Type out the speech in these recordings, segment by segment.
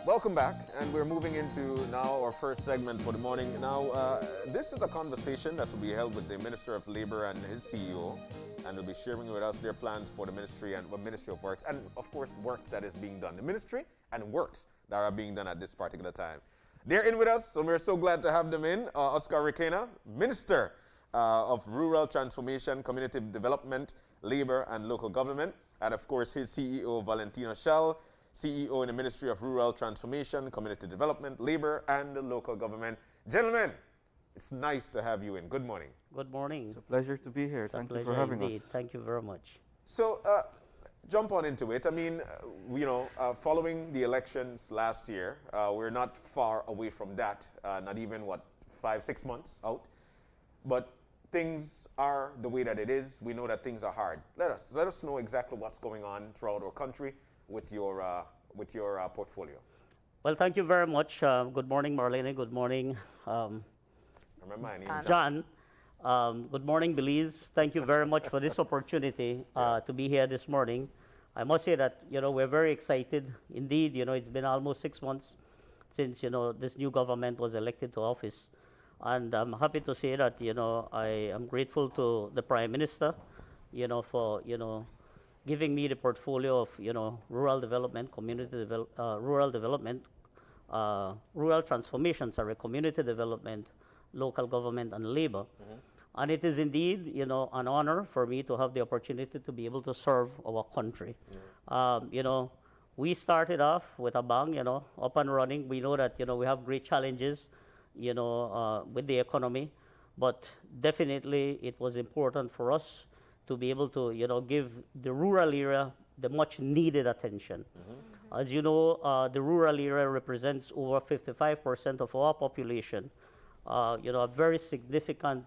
Welcome back, and we're moving into now our first segment for the morning. Now, this is a conversation that will be held with the Minister of Labor and his CEO, and they'll be sharing with us their plans for the ministry and Ministry of Works, and of course, works that is being done. The ministry and works that are being done at this particular time. They're in with us, so we're so glad to have them in. Oscar Requena, Minister of Rural Transformation, Community Development, Labor, and Local Government, and of course, his CEO, Valentino Shell, CEO in the Ministry of Rural Transformation, Community Development, Labor, and the Local Government. Gentlemen, it's nice to have you in. Good morning. Good morning. It's a pleasure to be here. Thank you for having us. Thank you very much. So, jump on into it. I mean, following the elections last year, we're not far away from that, not even, 5-6 months out. But things are the way that it is. We know that things are hard. Let us know exactly what's going on throughout our country with your portfolio. Well, thank you very much. Good morning, Marlene. Good morning, Remember my name, John. Good morning, Belize. Thank you very much for this opportunity to be here this morning. I must say that we're very excited. Indeed, it's been almost 6 months since this new government was elected to office, and I'm happy to say that I am grateful to the Prime Minister, for giving me the portfolio of rural development, rural development, rural transformation, community development, local government, and labor. And it is indeed an honor for me to have the opportunity to be able to serve our country. We started off with a bang, up and running. We know that we have great challenges with the economy, but definitely it was important for us to be able to, give the rural area the much needed attention. As you know, the rural area represents over 55% of our population. A very significant,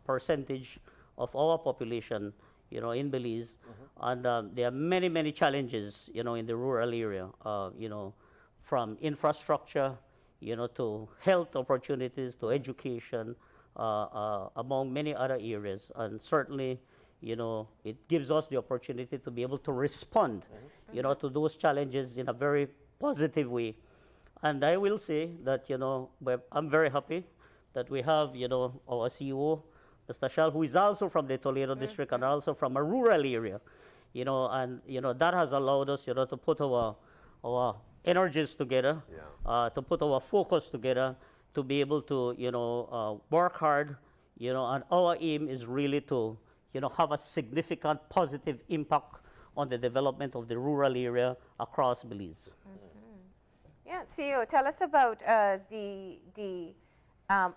percentage of our population, in Belize. And there are many, many challenges, in the rural area, from infrastructure, to health opportunities, to education, among many other areas. And certainly, it gives us the opportunity to be able to respond, to those challenges in a very positive way. And I will say that, I'm very happy that we have, our CEO, Mr. Shell, who is also from the Toledo district and also from a rural area, and, that has allowed us, to put our energies together, to put our focus together, to be able to, work hard, and our aim is really to, have a significant positive impact on the development of the rural area across Belize. Yeah, CEO, tell us about the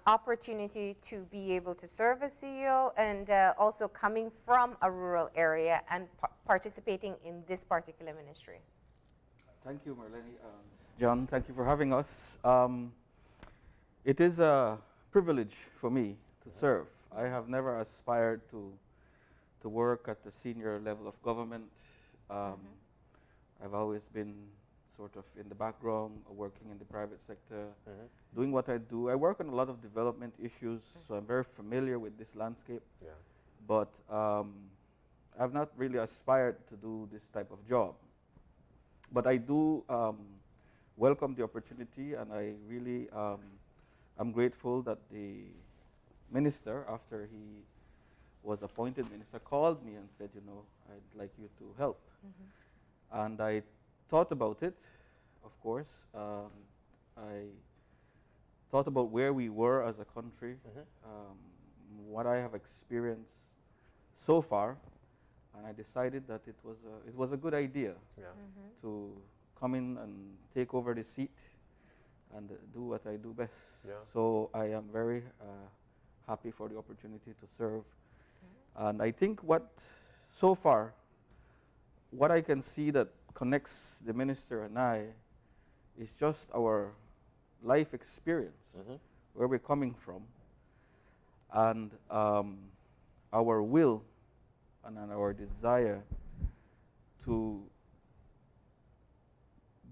opportunity to be able to serve as CEO and also coming from a rural area and participating in this particular ministry. Thank you, Marlene. John, thank you for having us. It is a privilege for me to serve. I have never aspired to work at the senior level of government. I've always been sort of in the background, working in the private sector, doing what I do. I work on a lot of development issues, so I'm very familiar with this landscape. But I've not really aspired to do this type of job. But I do welcome the opportunity, and I really I'm grateful that the minister, after he was appointed minister, called me and said, I'd like you to help. And I thought about it, of course. I thought about where we were as a country, what I have experienced so far, and I decided that it was a good idea to come in and take over the seat and do what I do best. So I am very happy for the opportunity to serve. And I think so far, what I can see that connects the minister and I is just our life experience, where we're coming from, and our will and our desire to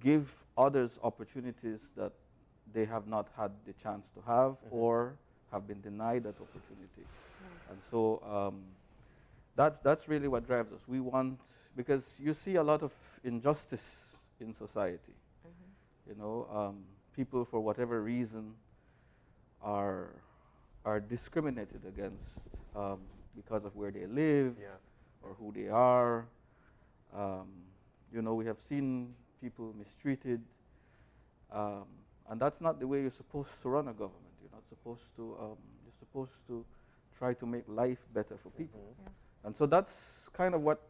give others opportunities that they have not had the chance to have or have been denied that opportunity. And so that's really what drives us. We want, because you see a lot of injustice in society. You know, people for whatever reason are discriminated against because of where they live or who they are. You know, we have seen people mistreated, and that's not the way you're supposed to run a government. You're not supposed to. You're supposed to try to make life better for people. And so that's kind of what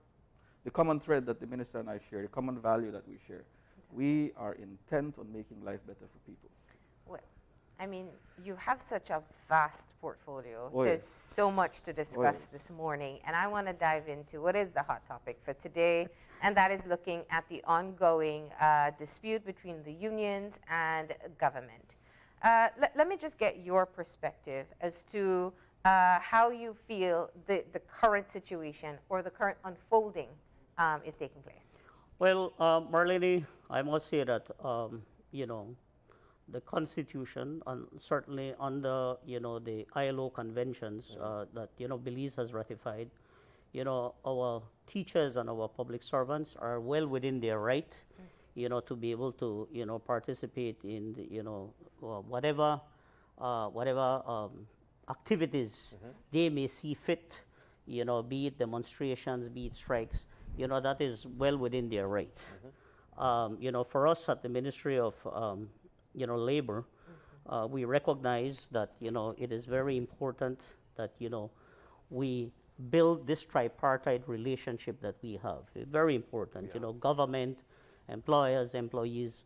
the common thread that the minister and I share, the common value that we share. We are intent on making life better for people. Well, I mean, you have such a vast portfolio. Oh, There's yes. so much to discuss this morning, and I want to dive into what is the hot topic for today, and that is looking at the ongoing dispute between the unions and government. Let me just get your perspective as to how you feel the current situation or the current unfolding is taking place. Well, Marlene, I must say that, you know, the Constitution, and certainly under, you know, the ILO conventions that, you know, Belize has ratified, you know, our teachers and our public servants are well within their right, you know, to be able to, you know, participate in, the, you know, whatever activities they may see fit, you know, be it demonstrations, be it strikes, you know, that is well within their right. You know, for us at the Ministry of, you know, Labor, we recognize that, you know, it is very important that, you know, we build this tripartite relationship that we have. Very important, you know, government, employers, employees.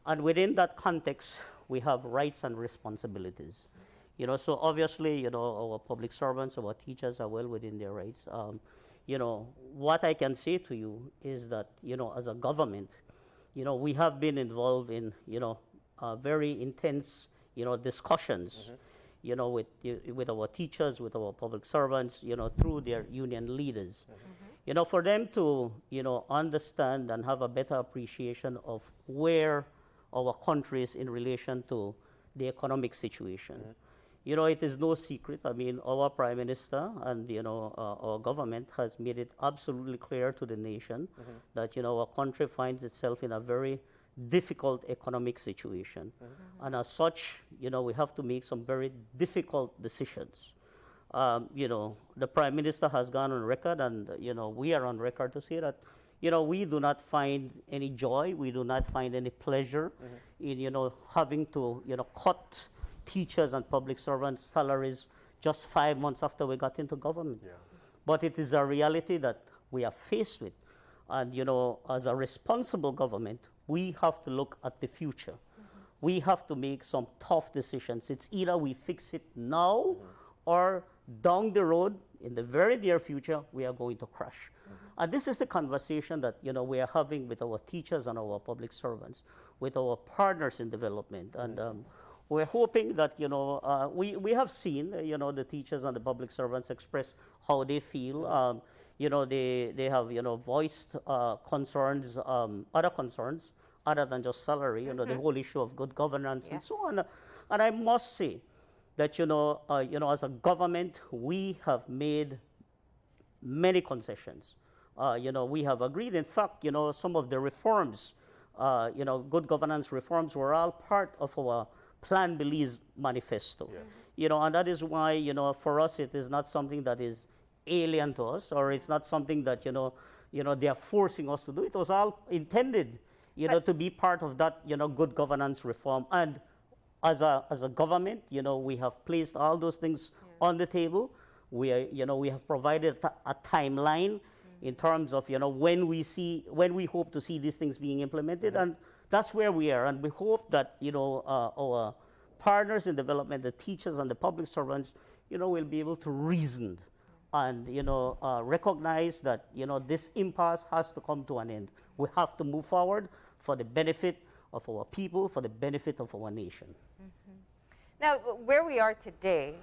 And within that context, we have rights and responsibilities. You know, so obviously, you know, our public servants, our teachers are well within their rights. You know, what I can say to you is that, you know, as a government, you know, we have been involved in, you know, very intense, you know, discussions, you know, with our teachers, with our public servants, you know, through their union leaders. You know, for them to, you know, understand and have a better appreciation of where our country is in relation to the economic situation. You know, it is no secret. I mean, our Prime Minister and, you know, our government has made it absolutely clear to the nation that, you know, our country finds itself in a very difficult economic situation. And as such, you know, we have to make some very difficult decisions. You know, the Prime Minister has gone on record, and, you know, we are on record to say that, you know, we do not find any joy, we do not find any pleasure in, you know, having to, you know, cut teachers and public servants' salaries just 5 months after we got into government. But it is a reality that we are faced with. And, you know, as a responsible government, we have to look at the future. We have to make some tough decisions. It's either we fix it now or down the road, in the very near future, we are going to crash. And this is the conversation that, you know, we are having with our teachers and our public servants, with our partners in development. And we're hoping that, you know, we have seen, you know, the teachers and the public servants express how they feel. You know, they have, you know, voiced concerns, other concerns, other than just salary, you know, the whole issue of good governance and so on. And I must say that, you know, as a government, we have made many concessions. You know, we have agreed. In fact, you know, some of the reforms, you know, good governance reforms were all part of our Plan Belize manifesto. You know, and that is why, you know, for us, it is not something that is alien to us, or it's not something that, you know, they are forcing us to do. It was all intended, you know, to be part of that, you know, good governance reform. And as a government, you know, we have placed all those things on the table. We are, you know, we have provided a timeline in terms of, you know, when we hope to see these things being implemented, and that's where we are. And we hope that, you know, our partners in development, the teachers and the public servants, you know, will be able to reason and, you know, recognize that, you know, this impasse has to come to an end. We have to move forward for the benefit of our people, for the benefit of our nation. Now, where we are today,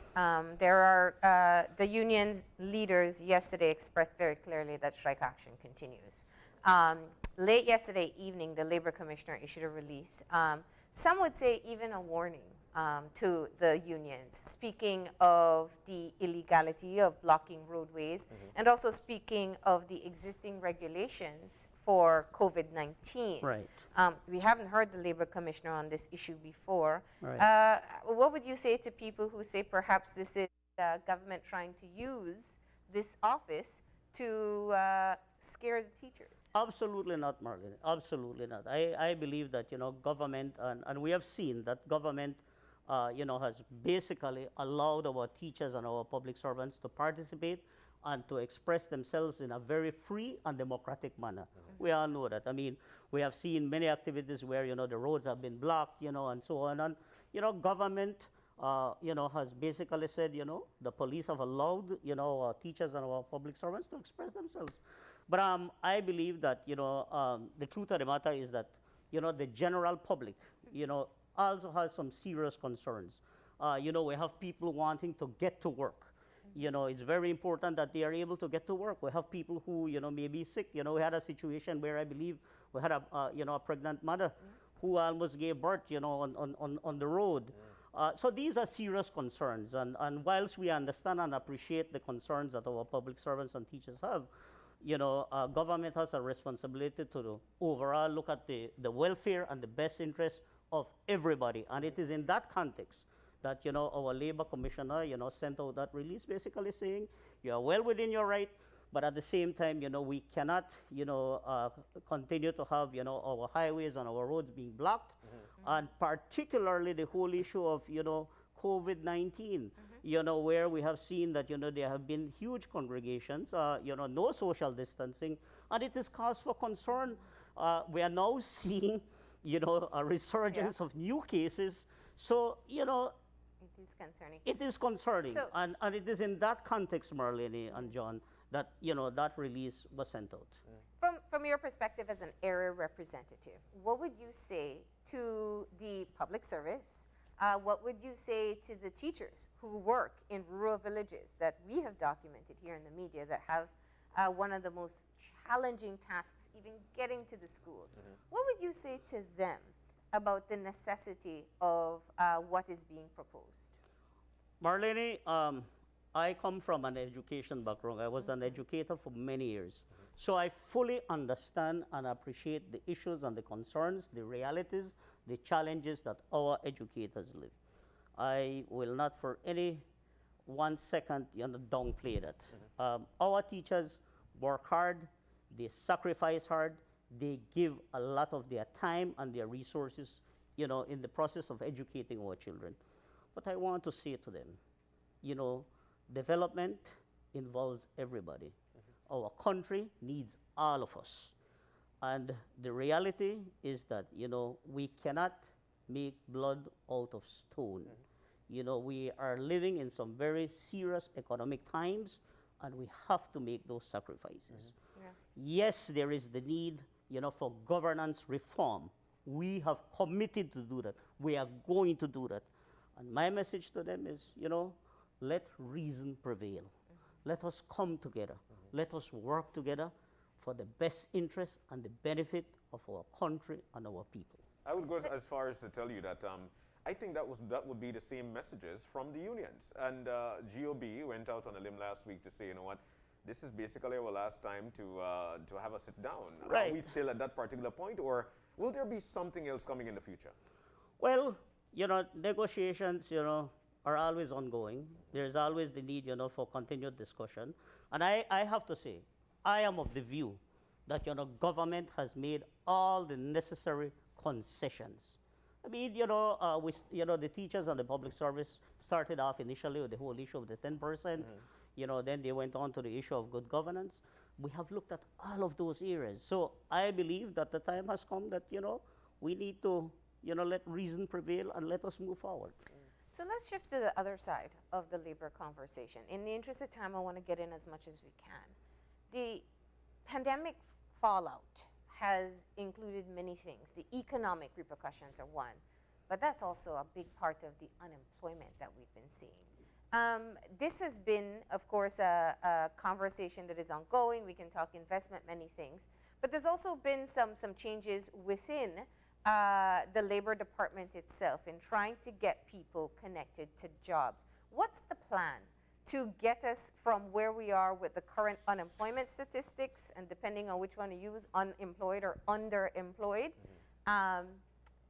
there are the union's leaders yesterday expressed very clearly that strike action continues. Late yesterday evening, the Labor Commissioner issued a release. Some would say even a warning to the unions, speaking of the illegality of blocking roadways and also speaking of the existing regulations for COVID-19. Right. We haven't heard the Labor Commissioner on this issue before. Right. What would you say to people who say perhaps this is government trying to use this office to scare the teachers? Absolutely not, Marlene. Absolutely not. I believe that, government, and we have seen that government, has basically allowed our teachers and our public servants to participate and to express themselves in a very free and democratic manner. We all know that. I mean, we have seen many activities where, the roads have been blocked, and so on. And, government, has basically said, the police have allowed, our teachers and our public servants to express themselves. But I believe that, the truth of the matter is that, the general public, also has some serious concerns. We have people wanting to get to work. It's very important that they are able to get to work. We have people who, may be sick. We had a situation where I believe we had a pregnant mother who almost gave birth, on the road. So these are serious concerns. And whilst we understand and appreciate the concerns that our public servants and teachers have, government has a responsibility to overall look at the welfare and the best interest of everybody. And it is in that context that, our Labor Commissioner, sent out that release basically saying, you are well within your right, but at the same time, we cannot, continue to have, our highways and our roads being blocked, and particularly the whole issue of, COVID-19, where we have seen that, there have been huge congregations, no social distancing, and it is cause for concern. We are now seeing, a resurgence of new cases. So, it is concerning. It is concerning. So, and it is in that context, Marlene and John, that, that release was sent out. From your perspective as an area representative, what would you say to the public service? What would you say to the teachers who work in rural villages that we have documented here in the media that have one of the most challenging tasks, even getting to the schools? What would you say to them about the necessity of what is being proposed? Marlene, I come from an education background. I was an educator for many years. So I fully understand and appreciate the issues and the concerns, the realities, the challenges that our educators live. I will not for any 1 second downplay that. Our teachers work hard, they sacrifice hard, they give a lot of their time and their resources, in the process of educating our children. But I want to say to them, development involves everybody. Our country needs all of us. And the reality is that, we cannot make blood out of stone. We are living in some very serious economic times, and we have to make those sacrifices. Yeah. Yes, there is the need, for governance reform. We have committed to do that. We are going to do that. And my message to them is, let reason prevail. Let us come together. Let us work together for the best interest and the benefit of our country and our people. I would go as far as to tell you that I think that would be the same messages from the unions. And GOB went out on a limb last week to say, what, this is basically our last time to have a sit down. Right. Are we still at that particular point, or will there be something else coming in the future? Well, negotiations, are always ongoing. There's always the need, for continued discussion. And I have to say, I am of the view that, government has made all the necessary concessions. I mean, the teachers and the public service started off initially with the whole issue of the 10%. Then they went on to the issue of good governance. We have looked at all of those areas. So I believe that the time has come that, we need to, let reason prevail and let us move forward. So let's shift to the other side of the labor conversation. In the interest of time, I want to get in as much as we can. The pandemic fallout has included many things. The economic repercussions are one, but that's also a big part of the unemployment that we've been seeing. This has been, of course, a conversation that is ongoing. We can talk investment, many things, but there's also been some changes within the Labor Department itself in trying to get people connected to jobs. What's the plan to get us from where we are with the current unemployment statistics, and depending on which one you use, unemployed or underemployed,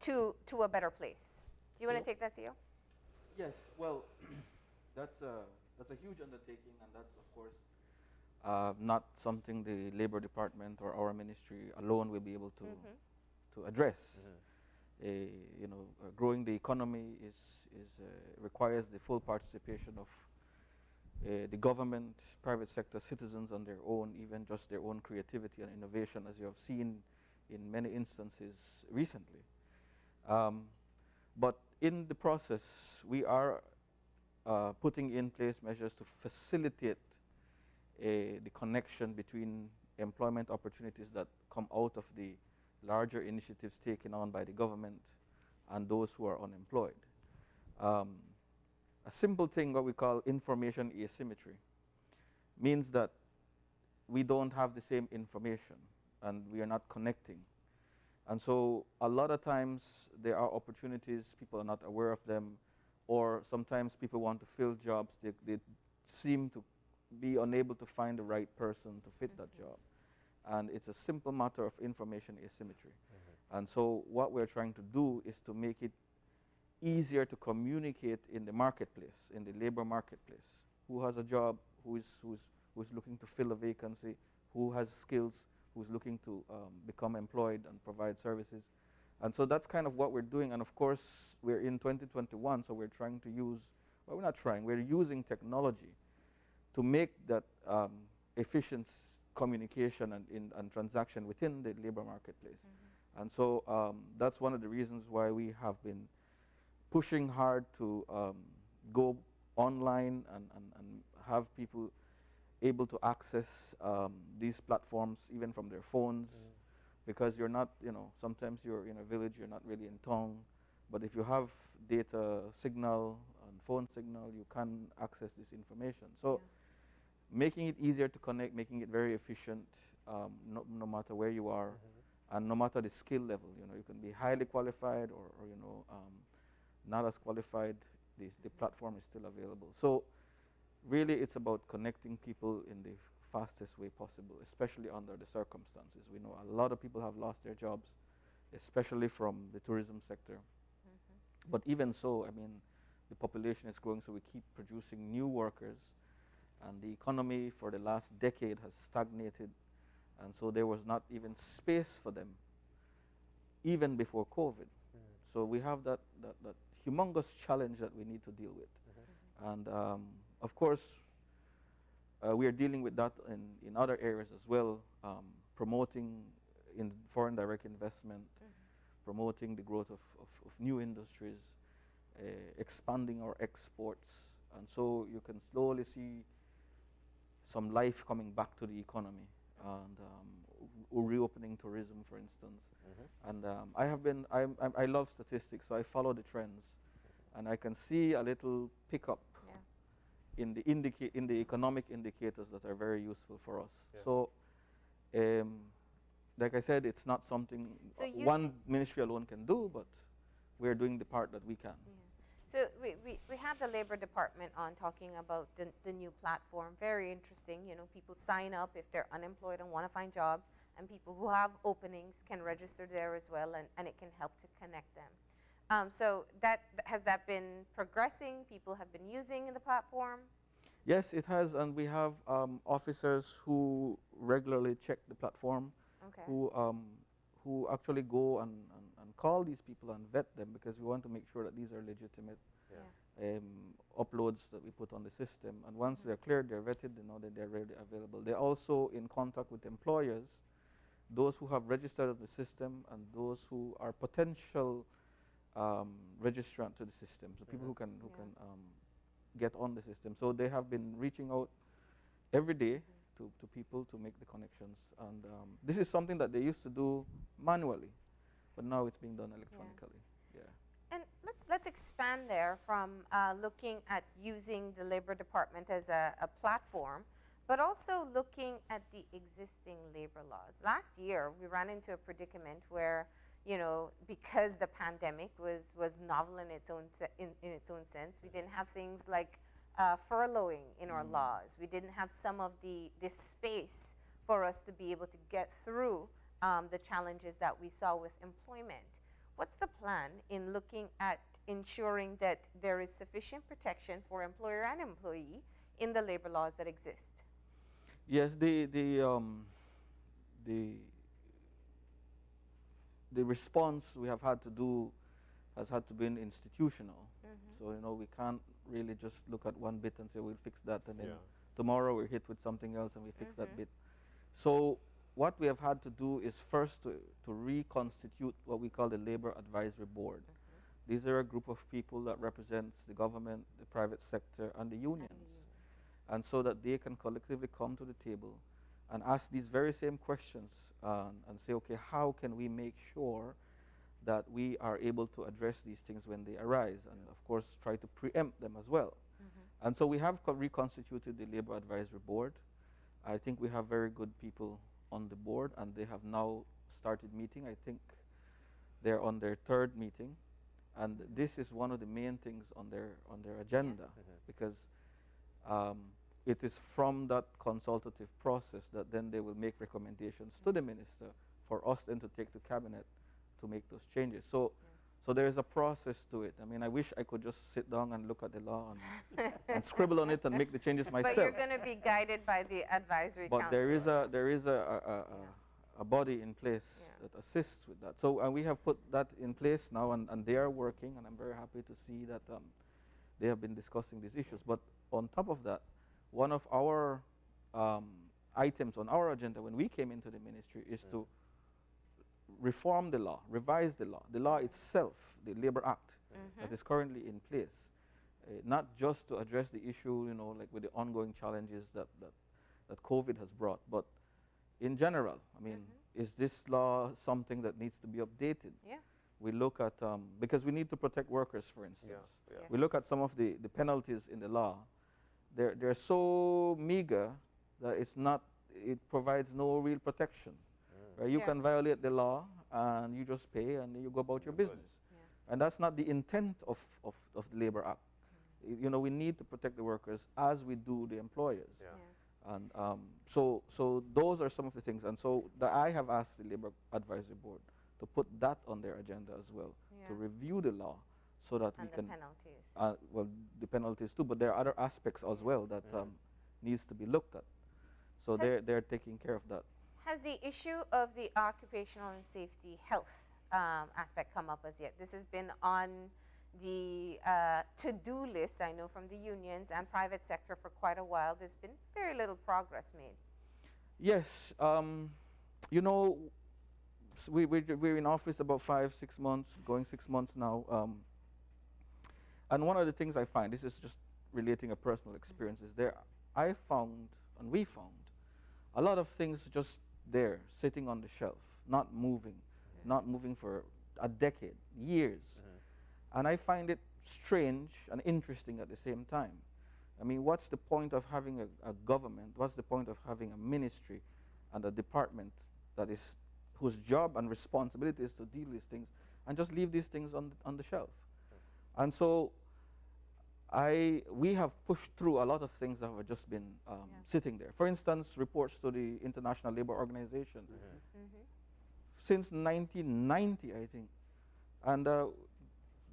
to a better place. Do you want to take that, CEO? Yes, well, that's a huge undertaking, and that's, of course, not something the Labor Department or our ministry alone will be able to address. Growing the economy requires the full participation of the government, private sector, citizens on their own, even just their own creativity and innovation, as you have seen in many instances recently. But in the process, we are putting in place measures to facilitate the connection between employment opportunities that come out of the larger initiatives taken on by the government and those who are unemployed. A simple thing, what we call information asymmetry, means that we don't have the same information and we are not connecting. And so a lot of times there are opportunities, people are not aware of them, or sometimes people want to fill jobs, they seem to be unable to find the right person to fit that job. And it's a simple matter of information asymmetry. And so what we're trying to do is to make it easier to communicate in the marketplace, in the labor marketplace. Who has a job, who's looking to fill a vacancy, who has skills, who's looking to become employed and provide services. And so that's kind of what we're doing. And of course, we're in 2021, so we're trying to use, well, we're not trying, we're using technology to make that efficient communication and transaction within the labor marketplace. And so that's one of the reasons why we have been pushing hard to go online and have people able to access these platforms even from their phones, because you're not, sometimes you're in a village, you're not really in town, but if you have data signal and phone signal, you can access this information. So making it easier to connect, making it very efficient, no matter where you are, and no matter the skill level. You can be highly qualified or not as qualified. The platform is still available. So really it's about connecting people in the fastest way possible, especially under the circumstances. We know a lot of people have lost their jobs, especially from the tourism sector. But even so, the population is growing, so we keep producing new workers, and the economy for the last decade has stagnated, and so there was not even space for them even before COVID. So we have that humongous challenge that we need to deal with. And of course, we are dealing with that in other areas as well, promoting in foreign direct investment, promoting the growth of new industries, expanding our exports. And so you can slowly see some life coming back to the economy, and reopening tourism, for instance. And I love statistics, so I follow the trends, and I can see a little pickup in the economic indicators that are very useful for us. So, like I said, it's not something one ministry alone can do, but we're doing the part that we can. So we had the Labor Department on talking about the new platform. Very interesting. People sign up if they're unemployed and want to find jobs, and people who have openings can register there as well, and it can help to connect them. So has that been progressing? People have been using the platform? Yes, it has, and we have officers who regularly check the platform, who actually go and call these people and vet them, because we want to make sure that these are legitimate uploads that we put on the system. And once they're cleared, they're vetted, they know that they're readily available. They're also in contact with employers, those who have registered on the system and those who are potential registrant to the system, so people who can get on the system. So they have been reaching out every day to people to make the connections. And this is something that they used to do manually, but now it's being done electronically. And let's expand there from looking at using the Labor Department as a platform, but also looking at the existing labor laws. Last year, we ran into a predicament where, because the pandemic was novel in its own sense, we didn't have things like furloughing in our laws. We didn't have some of this space for us to be able to get through the challenges that we saw with employment. What's the plan in looking at ensuring that there is sufficient protection for employer and employee in the labor laws that exist? Yes, the response we have had to do has had to be institutional. So, you know, we can't really just look at one bit and say we'll fix that, and then tomorrow we're hit with something else and we fix that bit. So what we have had to do is first to reconstitute what we call the Labor Advisory Board. These are a group of people that represents the government, the private sector, and the unions. And so that they can collectively come to the table and ask these very same questions and say, okay, how can we make sure that we are able to address these things when they arise, and of course try to preempt them as well. And so we have reconstituted the Labor Advisory Board. I think we have very good people on the board, and they have now started meeting. I think they're on their third meeting, and this is one of the main things on their agenda, because it is from that consultative process that then they will make recommendations to the minister for us then to take to cabinet to make those changes. So there is a process to it. I mean, I wish I could just sit down and look at the law and scribble on it and make the changes myself. But you're going to be guided by the advisory council. But there is a body in place that assists with that. So we have put that in place now, and they are working, and I'm very happy to see that they have been discussing these issues. But on top of that, one of our items on our agenda when we came into the ministry is to reform the law, revise the law itself, the Labor Act that is currently in place, not just to address the issue, you know, like with the ongoing challenges that COVID has brought, but in general. I mean, is this law something that needs to be updated? Yeah. We look at, because we need to protect workers, for instance. Yeah. We look at some of the penalties in the law. They're so meager that it provides no real protection. Right? You can violate the law and you just pay and you go about your business. And that's not the intent of the Labor Act. You know, we need to protect the workers as we do the employers. And so those are some of the things. And so I have asked the Labor Advisory Board to put that on their agenda as well, to review the law so that we can... penalties. Well, the penalties too, but there are other aspects as well that needs to be looked at. So they're taking care of that. Has the issue of the occupational and safety health aspect come up as yet? This has been on the to-do list, I know, from the unions and private sector for quite a while. There's been very little progress made. Yes. You know, we're in office about 5-6 months, going 6 months now. And one of the things I find, this is just relating a personal experience, is I found, and we found, a lot of things just there, sitting on the shelf, not moving for a decade, years. And I find it strange and interesting at the same time. I mean, what's the point of having a government? What's the point of having a ministry and a department whose job and responsibility is to deal with these things, and just leave these things on the shelf? And so we have pushed through a lot of things that have just been sitting there. For instance, reports to the International Labour Organization since 1990, I think. And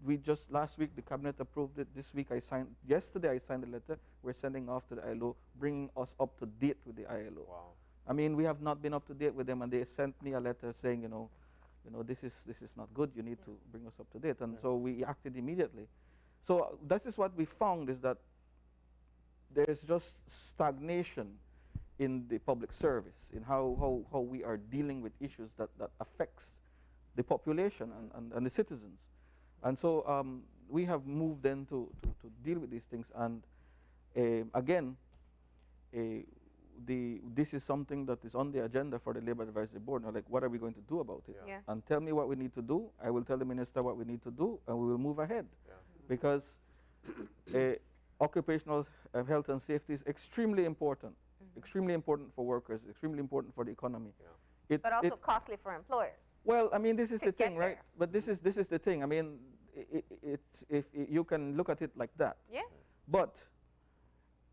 we just last week, the cabinet approved it. This week yesterday I signed a letter we're sending off to the ILO, bringing us up to date with the ILO. Wow. I mean, we have not been up to date with them, and they sent me a letter saying, you know, this is not good. You need to bring us up to date. And so we acted immediately. So that is what we found, is that there is just stagnation in the public service, in how we are dealing with issues that affects the population and the citizens. And so we have moved then to deal with these things. And again, this is something that is on the agenda for the Labor Advisory Board. Now, like, what are we going to do about it? And tell me what we need to do. I will tell the minister what we need to do, and we will move ahead. Because occupational health and safety is extremely important. Extremely important for workers, extremely important for the economy. But also costly for employers. Well, I mean, this is the thing, right? But this is the thing. I mean, if you can look at it like that. Yeah. But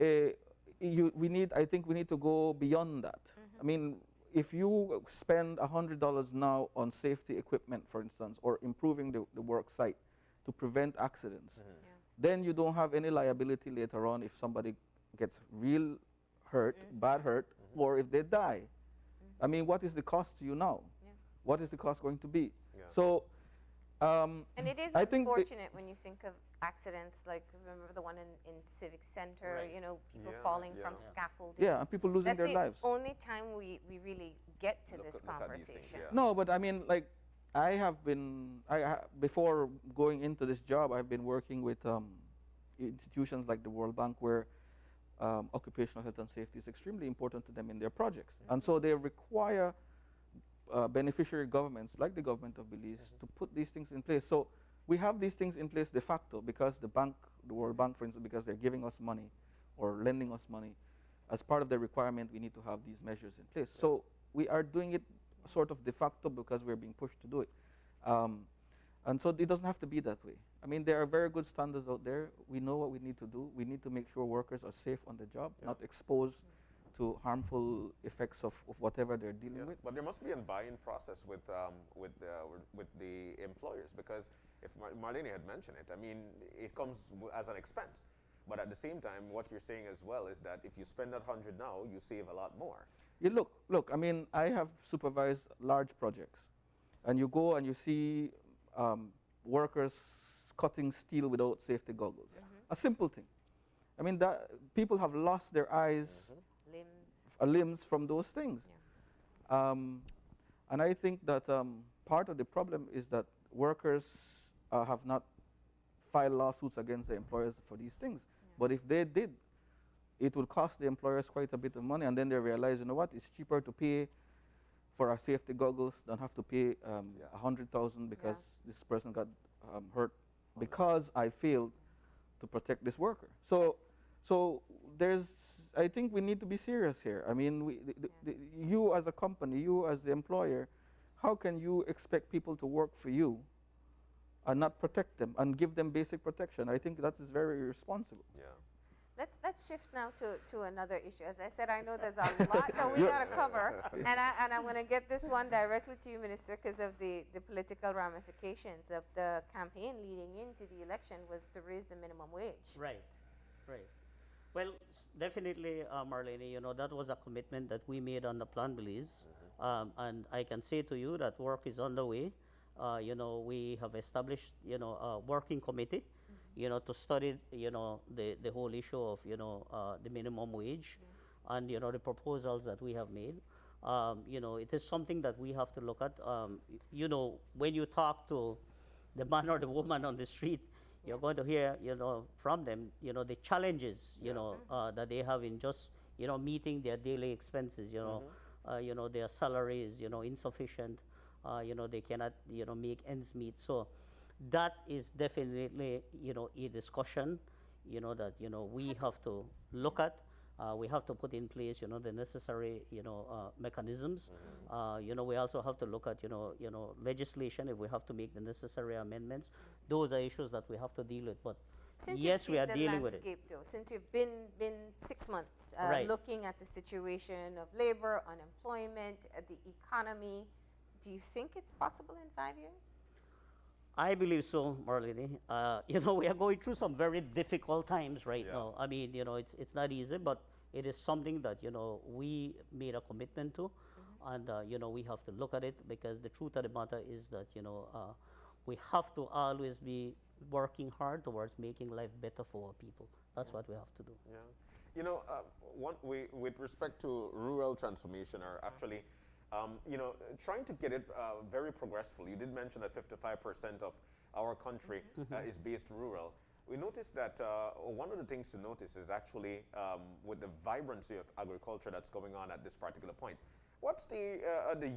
I think we need to go beyond that. I mean, if you spend $100 now on safety equipment, for instance, or improving the work site to prevent accidents, then you don't have any liability later on if somebody gets real hurt, bad hurt, or if they die. I mean, what is the cost to you now? What is the cost going to be? So, and it is I think unfortunate when you think of accidents, like remember the one in Civic Center, you know, people falling from scaffolding. Yeah, and people losing their lives. That's the only time we really get to this conversation. No, but I mean, like, I have been, before going into this job, I've been working with institutions like the World Bank where occupational health and safety is extremely important to them in their projects. And so they require beneficiary governments, like the government of Belize, to put these things in place. So we have these things in place de facto because the bank, the World Bank, for instance, because they're giving us money or lending us money. As part of the requirement, we need to have these measures in place. So we are doing it sort of de facto because we're being pushed to do it. And so it doesn't have to be that way. I mean, there are very good standards out there. We know what we need to do. We need to make sure workers are safe on the job, not exposed to harmful effects of whatever they're dealing with. But there must be a buy-in process with the employers, because if Marlene had mentioned it, I mean, it comes as an expense. But at the same time, what you're saying as well is that if you spend that 100 now, you save a lot more. You look, I mean, I have supervised large projects, and you go and you see workers cutting steel without safety goggles. A simple thing. I mean, that people have lost their eyes, limbs from those things. And I think that part of the problem is that workers have not filed lawsuits against the employers for these things. But if they did, it would cost the employers quite a bit of money, and then they realize, you know what, it's cheaper to pay for our safety goggles than have to pay $100,000 because this person got hurt because I failed to protect this worker. So I think we need to be serious here. I mean, you as a company, you as the employer, how can you expect people to work for you and not protect them and give them basic protection? I think that is very irresponsible. Let's shift now to another issue. As I said, I know there's a lot that we got to cover, and I'm going to get this one directly to you, Minister, because of the political ramifications of the campaign leading into the election was to raise the minimum wage. Right. Well, definitely, Marlene, you know, that was a commitment that we made on the Plan Belize, and I can say to you that work is underway. You know, we have established, you know, a working committee, you know, to study, you know, the whole issue of, you know, the minimum wage and, you know, the proposals that we have made. You know, it is something that we have to look at. You know, when you talk to the man or the woman on the street, you're going to hear, you know, from them, you know, the challenges, you know, that they have in just, you know, meeting their daily expenses, you know, their salary is, you know, insufficient, you know, they cannot, you know, make ends meet. So that is definitely, you know, a discussion, you know, that, you know, we have to look at. We have to put in place, you know, the necessary, you know, mechanisms. You know, we also have to look at, you know, legislation if we have to make the necessary amendments. Those are issues that we have to deal with. But Since yes, we are dealing with it. Though, since you've been 6 months looking at the situation of labor, unemployment, the economy, do you think it's possible in 5 years? I believe so, Marlene. You know, we are going through some very difficult times right now. I mean, you know, it's not easy, but it is something that, you know, we made a commitment to. And, you know, we have to look at it because the truth of the matter is that, you know, we have to always be working hard towards making life better for our people. That's what we have to do. You know, with respect to rural transformation, or actually, you know, trying to get it very progressive. You did mention that 55% of our country is based rural. We noticed that one of the things to notice is actually with the vibrancy of agriculture that's going on at this particular point. What's the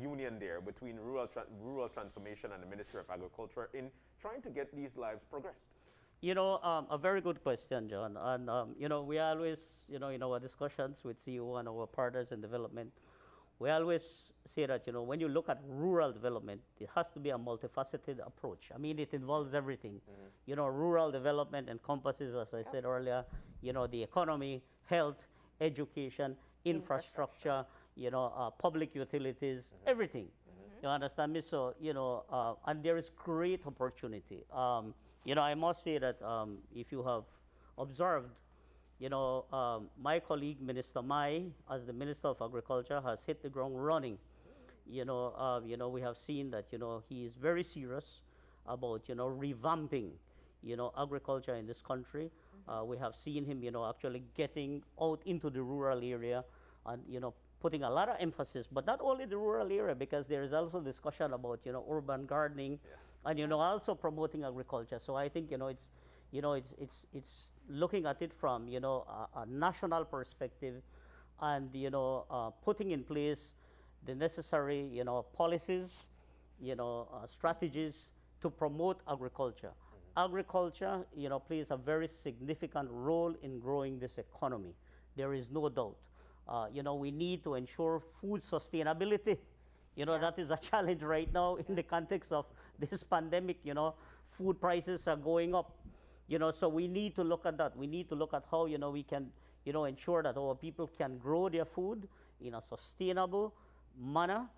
union there between rural transformation and the Ministry of Agriculture in trying to get these lives progressed? You know, a very good question, John. And, you know, we always, you know, in our discussions with C.E.O. and our partners in development, we always say that, when you look at rural development, it has to be a multifaceted approach. I mean, it involves everything. Rural development encompasses, as I said earlier, the economy, health, education, infrastructure, public utilities, everything. You understand me? So, and there is great opportunity. I must say that if you have observed, my colleague, Minister Mai, as the Minister of Agriculture, has hit the ground running. We have seen that, he is very serious about, revamping, agriculture in this country. We have seen him, actually getting out into the rural area and, putting a lot of emphasis, but not only the rural area, because there is also discussion about, urban gardening, and, also promoting agriculture. So I think, it's looking at it from, a national perspective and, putting in place the necessary, policies, strategies to promote agriculture. Agriculture, plays a very significant role in growing this economy. There is no doubt. We need to ensure food sustainability. That is a challenge right now in the context of this pandemic. Food prices are going up. So we need to look at that. We need to look at how, we can, ensure that our people can grow their food in a sustainable manner.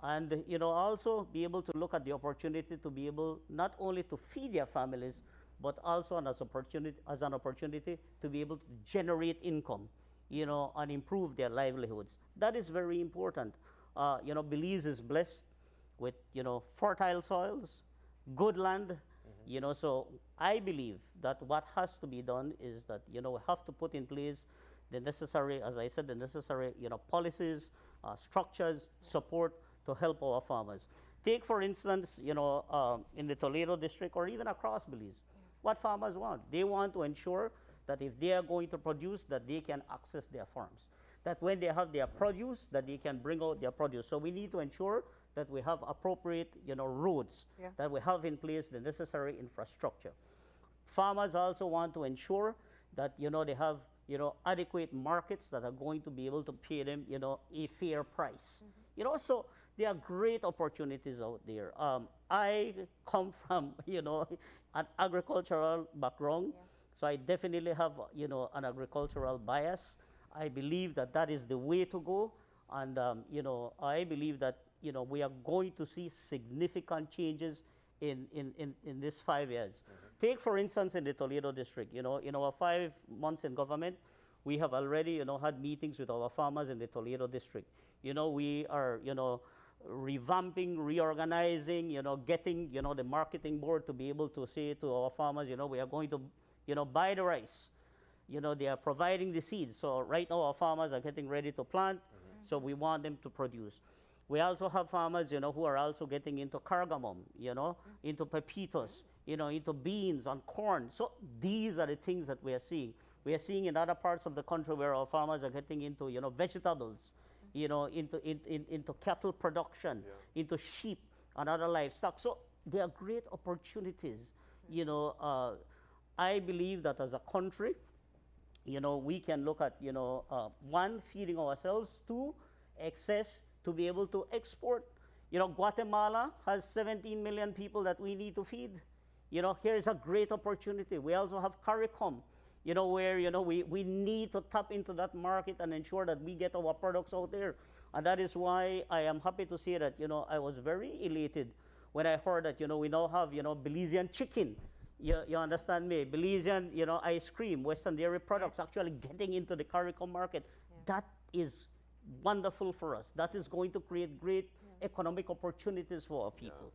And, also be able to look at the opportunity to be able not only to feed their families, but also as an opportunity to be able to generate income, and improve their livelihoods. That is very important. Belize is blessed with, fertile soils, good land, so I believe that what has to be done is that, we have to put in place the necessary, as I said, the necessary, policies, structures, support to help our farmers. Take, for instance, in the Toledo district or even across Belize, what farmers want. They want to ensure that if they are going to produce, that they can access their farms. That when they have their produce, that they can bring out their produce. So we need to ensure that we have appropriate, roads, that we have in place the necessary infrastructure. Farmers also want to ensure that, they have, adequate markets that are going to be able to pay them, a fair price. So there are great opportunities out there. I come from, an agricultural background, so I definitely have, an agricultural bias. I believe that that is the way to go, and I believe that we are going to see significant changes in this 5 years. Take, for instance, in the Toledo district, in our 5 months in government, we have already, had meetings with our farmers in the Toledo district. We are, revamping, reorganizing, getting, the marketing board to be able to say to our farmers, we are going to, buy the rice. They are providing the seeds. So right now our farmers are getting ready to plant, so we want them to produce. We also have farmers, who are also getting into cardamom, into pepitos, into beans and corn. So these are the things that we are seeing. We are seeing in other parts of the country where our farmers are getting into, vegetables, into cattle production, into sheep and other livestock. So there are great opportunities. I believe that as a country, we can look at, one, feeding ourselves, 2, excess to be able to export. Guatemala has 17 million people that we need to feed. Here is a great opportunity. We also have CARICOM, where, we need to tap into that market and ensure that we get our products out there. And that is why I am happy to say that, I was very elated when I heard that, we now have, Belizean chicken. You understand me? Belizean, ice cream, Western dairy products actually getting into the CARICOM market. That is wonderful for us. That is going to create great economic opportunities for our people.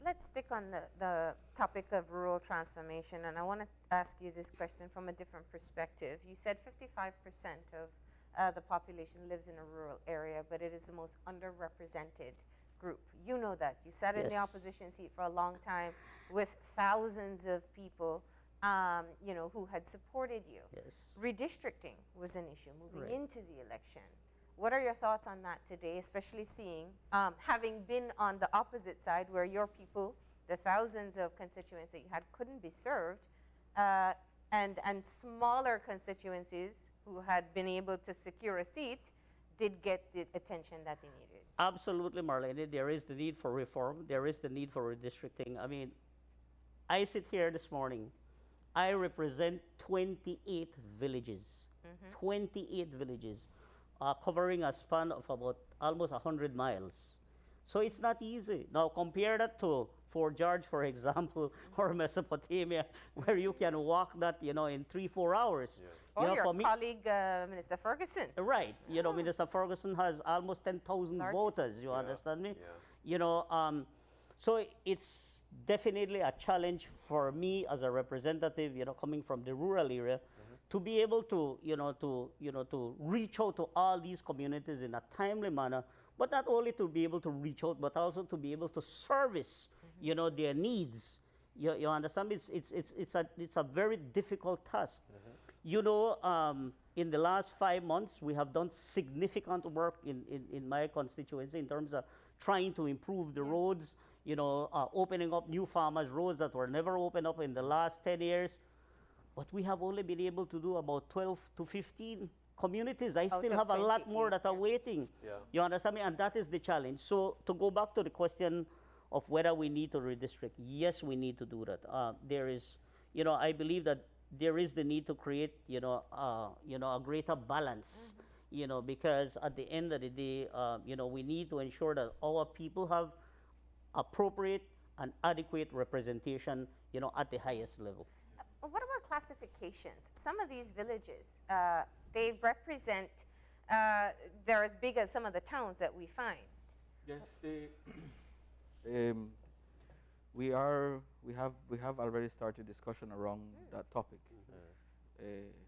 Let's stick on the topic of rural transformation, and I want to ask you this question from a different perspective. You said 55% of the population lives in a rural area, but it is the most underrepresented group. You know that. You sat in the opposition seat for a long time with thousands of people, who had supported you. Yes. Redistricting was an issue moving into the election. What are your thoughts on that today, especially seeing, having been on the opposite side where your people, the thousands of constituents that you had, couldn't be served, and smaller constituencies who had been able to secure a seat did get the attention that they needed? Absolutely, Marlene. There is the need for reform. There is the need for redistricting. I mean, I sit here this morning. I represent 28 villages. 28 villages, covering a span of about almost 100 miles. So it's not easy. Now compare that to Fort George, for example, or Mesopotamia, where you can walk that, in 3-4 hours. Or You know, your for me- colleague, Minister Ferguson. Right. Minister Ferguson has almost 10,000 Large. voters. You understand me? Yeah. So it's definitely a challenge for me as a representative, coming from the rural area, to be able to, to reach out to all these communities in a timely manner, but not only to be able to reach out, but also to be able to service, their needs. You understand? It's a very difficult task. In the last 5 months, we have done significant work in my constituency in terms of trying to improve the roads, opening up new farmers' roads that were never opened up in the last 10 years. But we have only been able to do about 12 to 15 communities. I still have a lot more that are waiting. Yeah. You understand me? And that is the challenge. So to go back to the question of whether we need to redistrict, yes, we need to do that. There is, I believe that there is the need to create, a greater balance, because at the end of the day, we need to ensure that our people have appropriate and adequate representation, at the highest level. What about classifications? Some of these villages, they represent, they're as big as some of the towns that we find. Yes, we have already started discussion around that topic.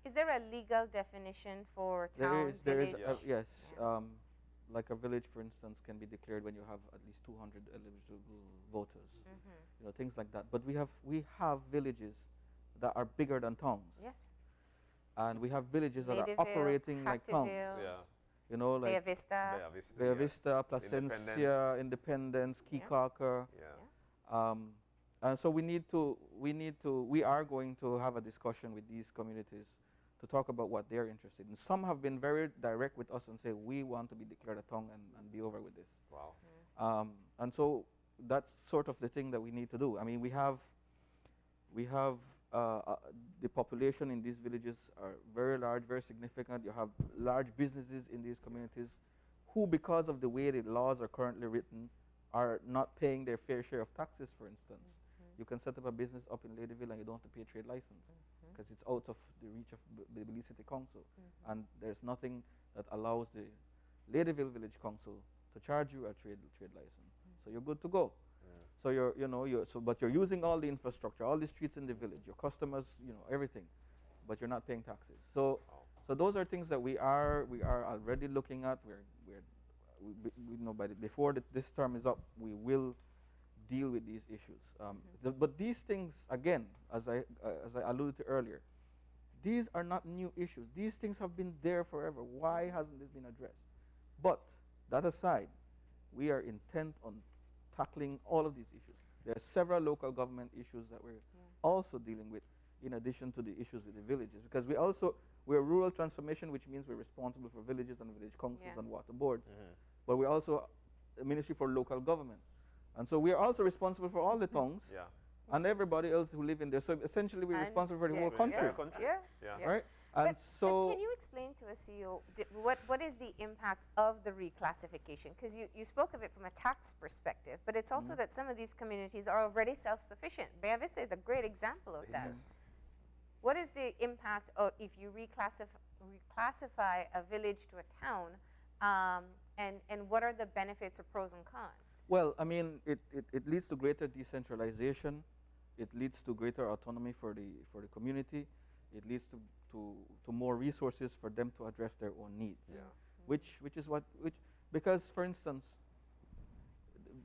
Is there a legal definition for There town, is, there is, village? yes. Like a village, for instance, can be declared when you have at least 200 eligible voters. Things like that. But we have villages that are bigger than towns. Yes. And we have villages that are Nadyville, operating like towns. Hackneyville, Yeah. Bella Like Vista. Bella yes. Vista, Placencia, Independence, Keycarker. Yeah. And so we are going to have a discussion with these communities to talk about what they're interested in. Some have been very direct with us and say, we want to be declared a tongue and be over with this. Wow. And so that's sort of the thing that we need to do. I mean, we have the population in these villages are very large, very significant. You have large businesses in these communities who, because of the way the laws are currently written, are not paying their fair share of taxes, for instance. You can set up a business up in Ladyville and you don't have to pay a trade license because it's out of the reach of the Belize City Council. And there's nothing that allows the Ladyville Village Council to charge you a trade license. So you're good to go. So but you're using all the infrastructure, all the streets in the village, your customers, everything, but you're not paying taxes. So those are things that we are already looking at. Before this term is up, we will deal with these issues. But these things, again, as I alluded to earlier, these are not new issues. These things have been there forever. Why hasn't this been addressed? But that aside, we are intent on tackling all of these issues. There are several local government issues that we're also dealing with, in addition to the issues with the villages, because we're rural transformation, which means we're responsible for villages and village councils and water boards, but we're also a ministry for local government, and so we're also responsible for all the towns and everybody else who live in there. So essentially, we're responsible for the whole country, right? And but can you explain to us, CEO, what is the impact of the reclassification? Because you spoke of it from a tax perspective, but it's also that some of these communities are already self-sufficient. Bella Vista is a great example of that. Yes. What is the impact of if you reclassify a village to a town, and what are the benefits or pros and cons? Well, I mean, it leads to greater decentralization. It leads to greater autonomy for the community. It leads to more resources for them to address their own needs. Because, for instance,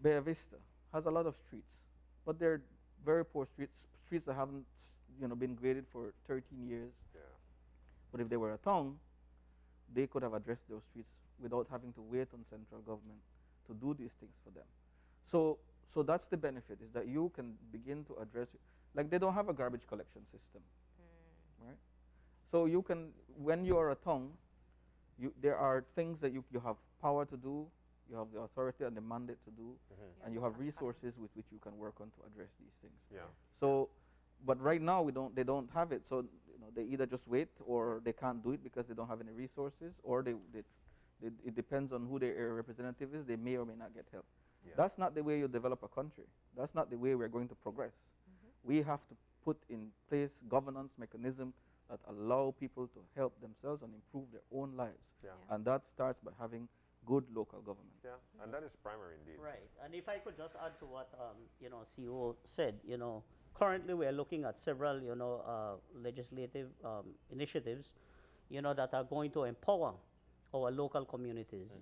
Bella Vista has a lot of streets, but they're very poor streets that haven't been graded for 13 years. Yeah. But if they were a town, they could have addressed those streets without having to wait on central government to do these things for them. So that's the benefit, is that you can begin to address, like they don't have a garbage collection system, right? So you can, when you are a town, there are things that you have power to do, you have the authority and the mandate to do, and you have resources with which you can work on to address these things. Yeah. So, but right now they don't have it. So they either just wait, or they can't do it because they don't have any resources, or it depends on who their representative is. They may or may not get help. Yeah. That's not the way you develop a country. That's not the way we're going to progress. We have to put in place governance mechanism that allow people to help themselves and improve their own lives. Yeah. And that starts by having good local government. Yeah, and that is primary indeed. Right. And if I could just add to what CEO said, currently we are looking at several legislative initiatives, that are going to empower our local communities.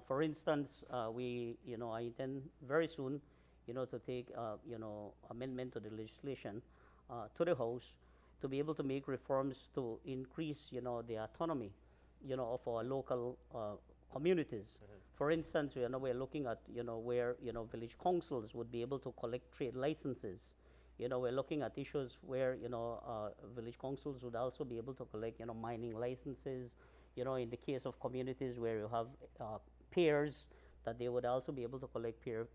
For instance, I intend very soon, to take amendment to the legislation to the House to be able to make reforms to increase the autonomy of our local communities. For instance, we're looking at where village councils would be able to collect trade licenses. We're looking at issues where village councils would also be able to collect mining licenses. In the case of communities where you have peers, that they would also be able to collect peer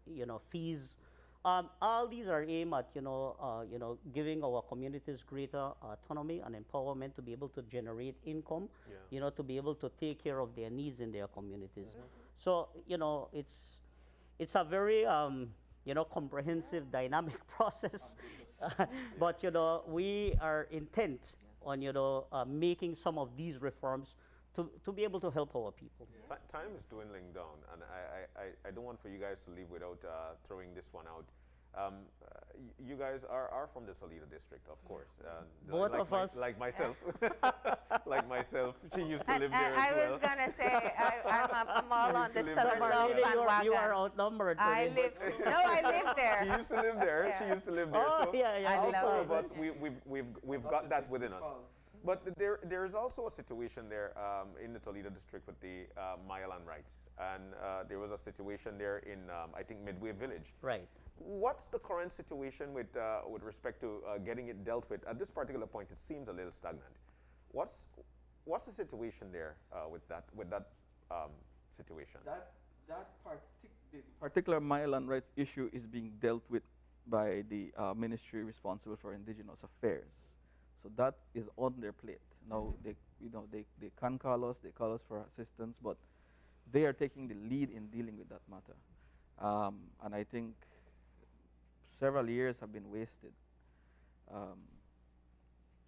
fees. All these are aimed at giving our communities greater autonomy and empowerment to be able to generate income, to be able to take care of their needs in their communities. So it's a very comprehensive, dynamic process. But we are intent on making some of these reforms to be able to help our people. Time is dwindling down, and I don't want for you guys to leave without throwing this one out. You guys are from the Toledo district, of course. Both of us. Like myself. Like myself. She used to live there I as well. was going to say, I'm all on the used to live Southern there. Love bandwagon. You are outnumbered. I live there. She used to live there. Yeah. She used to live there. Oh, so yeah. all I four love of it. us, we've got that within us. But there is also a situation there in the Toledo district with the Mayalan rights. And there was a situation there in, I think, Midway Village. Right. What's the current situation with respect to getting it dealt with? At this particular point, it seems a little stagnant. What's the situation there with that situation? The particular Mayalan rights issue is being dealt with by the ministry responsible for indigenous affairs. So that is on their plate. Now they can call us, they call us for assistance, but they are taking the lead in dealing with that matter. And I think several years have been wasted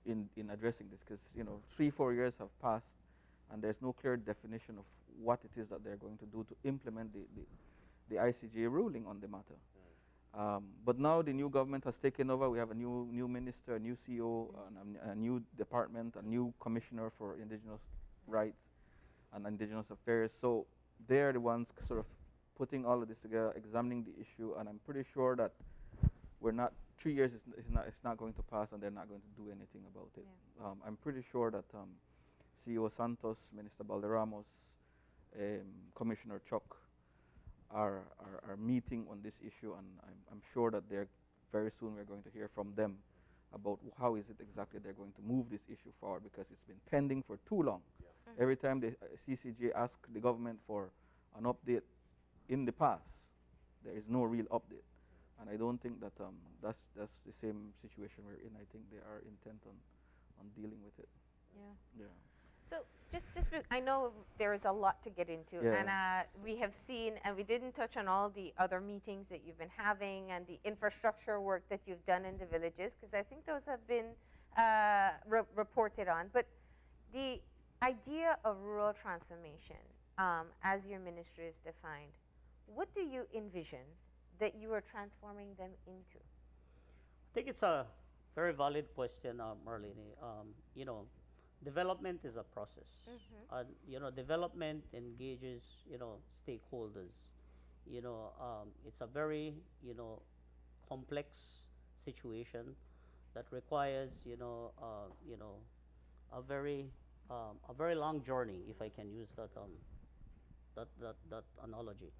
in addressing this, because 3-4 years have passed and there's no clear definition of what it is that they're going to do to implement the ICJ ruling on the matter. But now the new government has taken over. We have a new minister, a new C.E.O, and a new department, a new commissioner for indigenous rights and indigenous affairs. So they're the ones sort of putting all of this together, examining the issue, and I'm pretty sure that we're not 3 years it's not going to pass and they're not going to do anything about it. Yeah. I'm pretty sure that CEO Santos, Minister Balderramos, Commissioner Chuck are meeting on this issue, and I'm sure that very soon we're going to hear from them about how is it exactly they're going to move this issue forward, because it's been pending for too long. Yeah. Every time the CCJ asks the government for an update in the past, there is no real update. And I don't think that that's the same situation we're in. I think they are intent on dealing with it. Yeah. Yeah. So I know there is a lot to get into, Yeah. and we have seen, and we didn't touch on all the other meetings that you've been having and the infrastructure work that you've done in the villages, because I think those have been reported on. But the idea of rural transformation, as your ministry is defined, what do you envision that you are transforming them into? I think it's a very valid question, Marlene. Development is a process. And development engages stakeholders. It's a very complex situation that requires a very long journey, if I can use that analogy.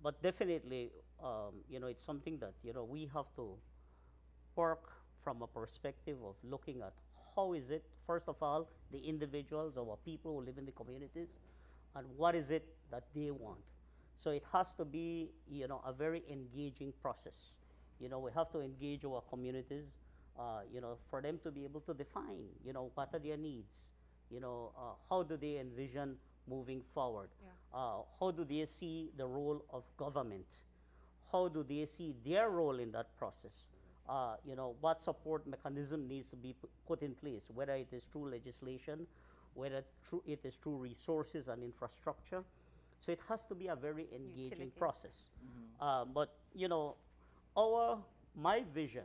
But definitely, it's something that we have to work from a perspective of looking at how is it, first of all, the individuals or people who live in the communities, and what is it that they want. So it has to be, a very engaging process. We have to engage our communities, for them to be able to define, what are their needs, how do they envision moving forward, how do they see the role of government, how do they see their role in that process, what support mechanism needs to be put in place, whether it is through legislation, whether it is through resources and infrastructure. So it has to be a very engaging process. But my vision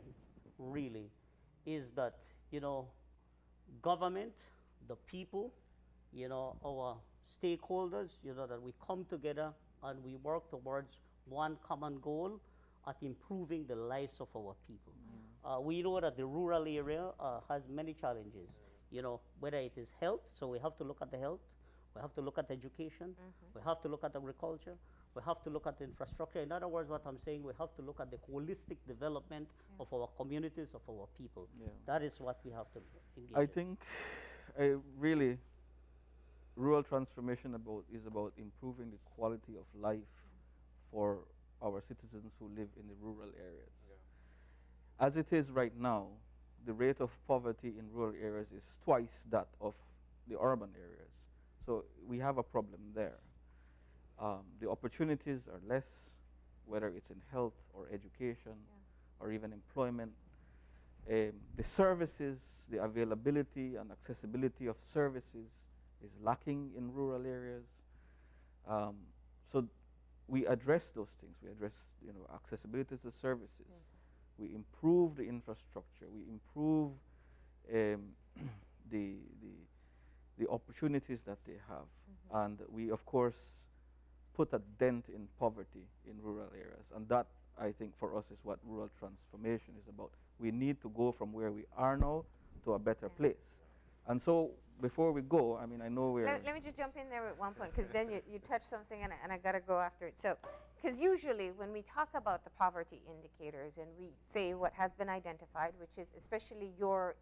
really is that government, the people, our stakeholders, that we come together and we work towards one common goal at improving the lives of our people. We know that the rural area has many challenges, whether it is health, so we have to look at the health, we have to look at education, we have to look at agriculture, we have to look at infrastructure. In other words, what I'm saying, we have to look at the holistic development of our communities, of our people. That is what we have to engage I in. think really rural transformation is about improving the quality of life for our citizens who live in the rural areas. As it is right now, the rate of poverty in rural areas is twice that of the urban areas. So we have a problem there. The opportunities are less, whether it's in health or education or even employment. The services, the availability and accessibility of services is lacking in rural areas. So we address those things. We address, accessibility to services. We improve the infrastructure. We improve the opportunities that they have. And we, of course, put a dent in poverty in rural areas. And that, I think, for us is what rural transformation is about. We need to go from where we are now to a better place. And so before we go, I mean, I know we're... Let me just jump in there at one point, because then you touched something, and I got to go after it. So, because usually when we talk about the poverty indicators and we say what has been identified, which is especially you're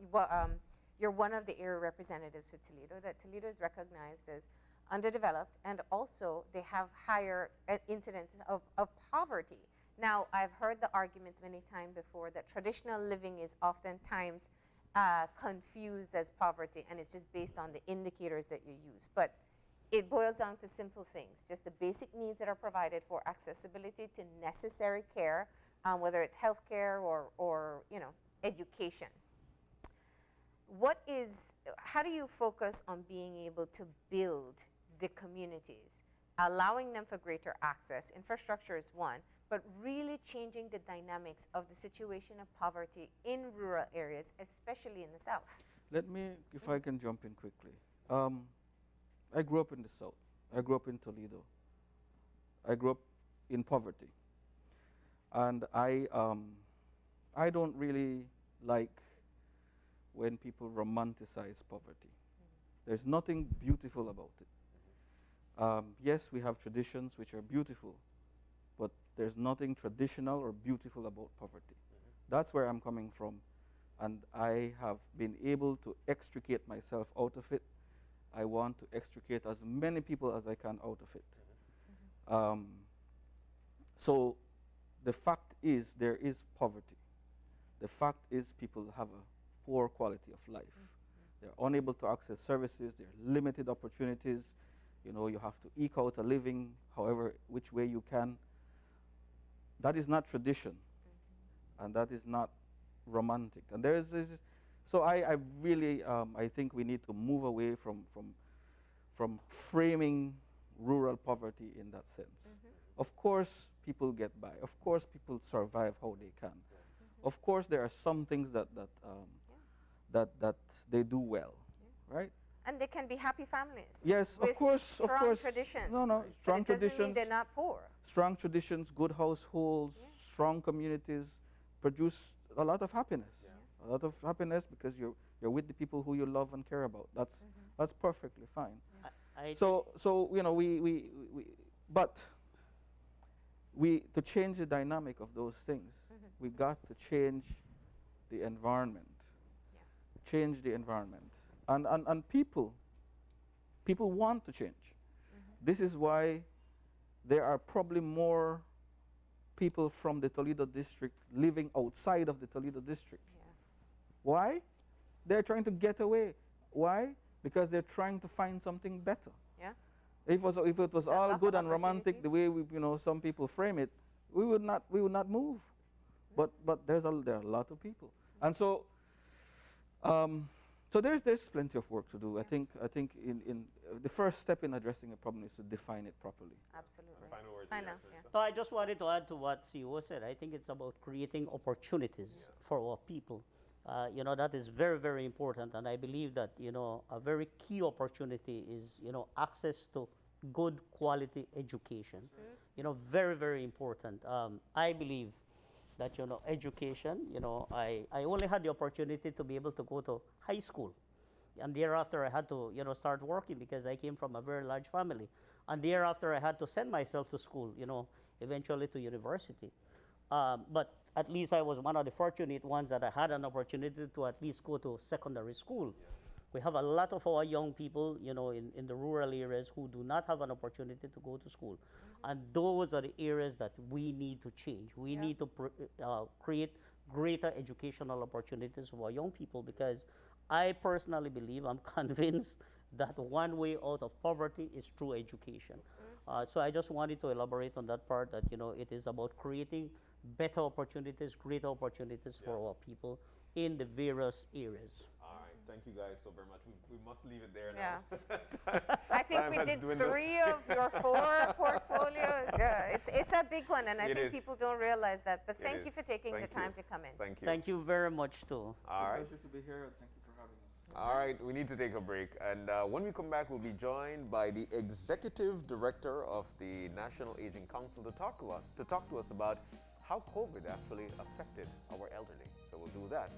one of the area representatives for Toledo, that Toledo is recognized as underdeveloped, and also they have higher incidence of poverty. Now, I've heard the arguments many times before that traditional living is oftentimes confused as poverty, and it's just based on the indicators that you use. But it boils down to simple things, just the basic needs that are provided for accessibility to necessary care, whether it's healthcare or education. How do you focus on being able to build the communities, allowing them for greater access? Infrastructure is one, but really changing the dynamics of the situation of poverty in rural areas, especially in the South. Let me, if I can jump in quickly. I grew up in the South. I grew up in Toledo. I grew up in poverty. And I don't really like when people romanticize poverty. There's nothing beautiful about it. Yes, we have traditions which are beautiful, but there's nothing traditional or beautiful about poverty. That's where I'm coming from, and I have been able to extricate myself out of it. I want to extricate as many people as I can out of it. So the fact is there is poverty. The fact is people have a poor quality of life. They're unable to access services. There are limited opportunities. You have to eke out a living however, which way you can. That is not tradition, and that is not romantic. And there is this, so I really, I think we need to move away from framing rural poverty in that sense. Of course, people get by. Of course, people survive how they can. Of course, there are some things that they do well, right? And they can be happy families. Yes, of course, strong traditions. No, strong but it traditions. doesn't mean they're not poor. Strong traditions, good households, strong communities produce a lot of happiness. A lot of happiness because you're with the people who you love and care about. That's perfectly fine. So to change the dynamic of those things, we got to change the environment. Change the environment. And people want to change. This is why there are probably more people from the Toledo district living outside of the Toledo district. Why? They're trying to get away. Why? Because they're trying to find something better. If it was all good and romantic the way some people frame it, we would not move. But there are a lot of people, and so there's plenty of work to do. I think in the first step in addressing a problem is to define it properly. Absolutely. Final words. I know. So I just wanted to add to what CEO said. I think it's about creating opportunities for our people. That is very, very important, and I believe that a very key opportunity is access to good quality education. Very, very important. I believe that education. I only had the opportunity to be able to go to high school, and thereafter I had to start working because I came from a very large family, and thereafter I had to send myself to school. Eventually to university, but at least I was one of the fortunate ones that I had an opportunity to at least go to secondary school. We have a lot of our young people, in the rural areas who do not have an opportunity to go to school. And those are the areas that we need to change. We need to create greater educational opportunities for our young people, because I personally believe, I'm convinced that one way out of poverty is through education. So I just wanted to elaborate on that part, that it is about creating better opportunities, greater opportunities for our people in the various areas. All right, thank you guys so very much. We must leave it there now. I think we did 3 of your 4 portfolios. It's a big one, and I think people don't realize that. But thank you for taking the time to come in. Thank you. Thank you very much, too. All right. It's a pleasure to be here. Thank you for having us. All right, we need to take a break. And when we come back, we'll be joined by the Executive Director of the National Aging Council to talk to us about how COVID actually affected our elderly. So we'll do that